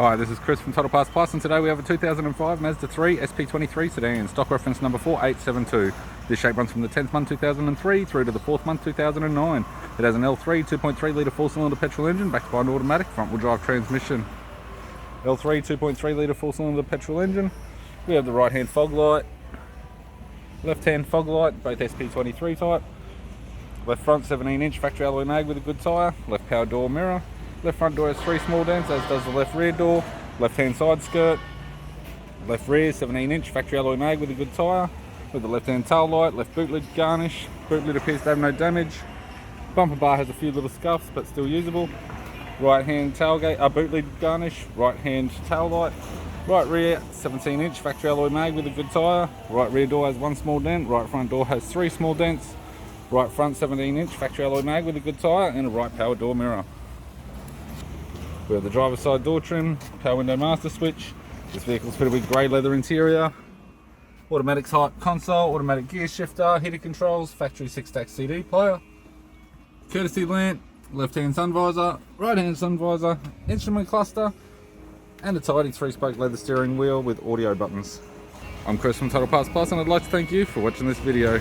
Hi, this is Chris from Total Parts Plus, and today we have a 2005 Mazda 3 SP23 sedan, stock reference number 4872. This shape runs from the 10th month 2003 through to the 4th month 2009. It has an L3 2.3 litre 4-cylinder petrol engine backed by an automatic front-wheel drive transmission. L3 2.3 litre 4-cylinder petrol engine. We have the right-hand fog light, left-hand fog light, both SP23 type. Left front 17-inch factory alloy mag with a good tyre. Left power door mirror. Left front door has 3 small dents, as does the left rear door. Left hand side skirt. Left rear 17-inch factory alloy mag with a good tyre. With the left hand tail light. Left boot lid garnish. Boot lid appears to have no damage. Bumper bar has a few little scuffs but still usable. Right hand tailgate, boot lid garnish. Right hand tail light. Right rear 17-inch factory alloy mag with a good tyre. Right rear door has 1 small dent. Right front door has 3 small dents. Right front 17-inch factory alloy mag with a good tyre and a right power door mirror. We have the driver's side door trim, power window master switch. This vehicle's fitted with grey leather interior, automatic type console, automatic gear shifter, heater controls, factory 6-stack CD player, courtesy lamp, left hand sun visor, right hand sun visor, instrument cluster, and a tidy 3-spoke leather steering wheel with audio buttons. I'm Chris from Total Parts Plus, and I'd like to thank you for watching this video.